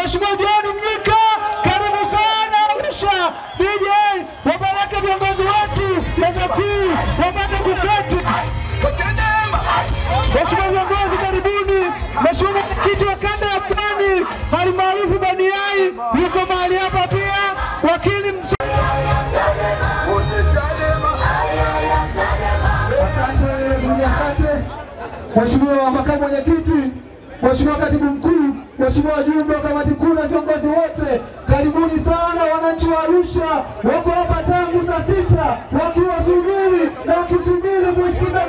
Mheshimiwa John Mnyika, karibu sana Arusha. DJ, wapeleke viongozi wetu SFP wapate kuketi. Mheshimiwa viongozi karibuni. Mheshimiwa kiti wa kanda ya Pwani alimaarufu Baniai yuko mahali hapa pia. Wakili Mheshimiwa makamu mwenyekiti, Mheshimiwa katibu mkuu, Mheshimiwa wajumbe wa kamati kuu na viongozi wote, karibuni sana wananchi wa Arusha. Wako hapa tangu saa 6 wakiwasubiri na wakisubiri kusikiza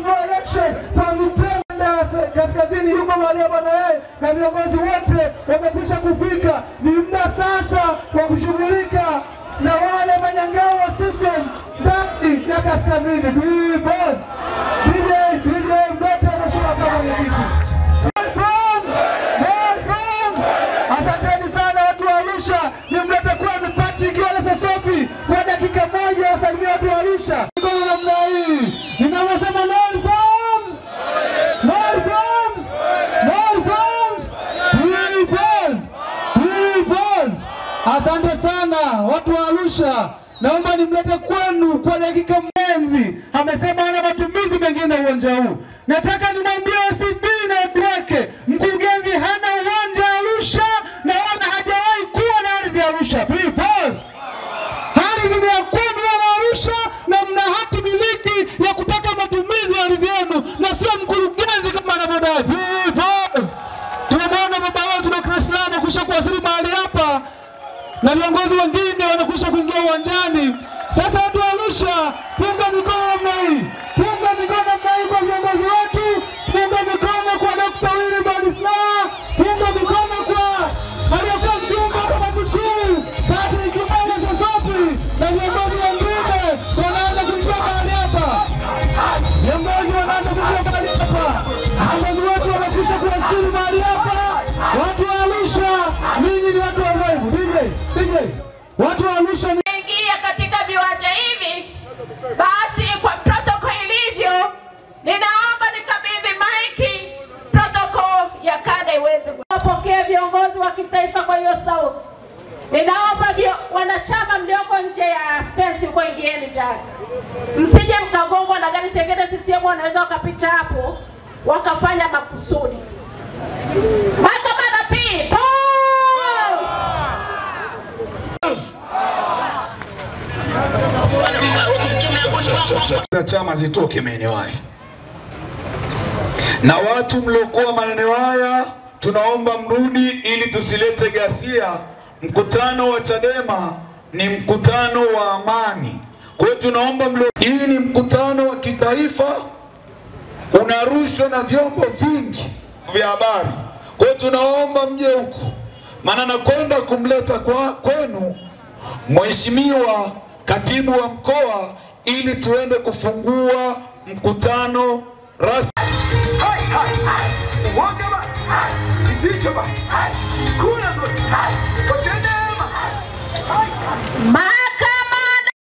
no election kwa Mtenda Kaskazini. Yuko mahali hapa na yeye na viongozi wote wamekwisha kufika. Ni muda sasa wa kushughulika na wale manyangao wa CCM ndani ya Kaskazini. Boss DJ mbete Mheshimiwa kama mwenyekiti. Asanteni sana watu wa Arusha. Nimlete kwenu Patrick wala Sosopi kwa dakika moja wasalimia watu wa Arusha. Kwa namna hii ninawasema no reforms, no reforms, no reforms. Please. Asante sana watu wa Arusha. Naomba nimlete kwenu kwa dakika mwenzi. Amesema ana matumizi mengine uwanja huu. Nataka nimwambie OCD na wake, mkurugenzi hana uwanja Arusha na wala hajawahi kuwa na ardhi Arusha. Please. Ardhi ni ya kwenu wa Arusha na mna hati miliki ya kutaka matumizi ya ardhi yenu na sio mkurugenzi kama anavyodai. Please. Tunaona baba wetu na Kristiano kusha kuwasili mahali hapa na viongozi wengine wanakusha kuingia uwanjani. Sasa watu wa Arusha, punga mikono namna hii. Punga mikono namna hii kwa viongozi wetu. Punga mikono kwa Dr. Willy Badisla. Punga mikono kwa aliyekuwa mjumbe wa kamati kuu Patrick wala Sosopi na viongozi wengine wanaanza kuingia mahali hapa. Viongozi wanaanza kuingia mahali hapa. Viongozi wetu wanakusha kuwasili mahali hapa. Watu wa Arusha, ninyi ni watu wa vibe. DJ, watu wa Arusha ingia katika viwanja hivi. Basi kwa protocol ilivyo, ninaomba nikabidhi maiki protocol ya kanda iweze kupokea viongozi wa kitaifa. Kwa hiyo sauti ninaomba wanachama mlioko nje ya fence kwa ingieni ndani, msije mkagongwa na gari. Sengene CCM wanaweza wakapita hapo wakafanya makusudi. Makamana people chama zitoke maeneo haya. Na watu mliokuwa maeneo haya tunaomba mrudi ili tusilete ghasia. Mkutano wa Chadema ni mkutano wa amani. Kwa hiyo tunaomba hii ni mkutano wa kitaifa, unarushwa na vyombo vingi vya habari. Kwa hiyo tunaomba mje huku, maana nakwenda kumleta kwenu Mheshimiwa katibu wa mkoa ili tuende kufungua mkutano rasmi. Uwanga basi, kitisho basi, kuna zote, kwa Chadema.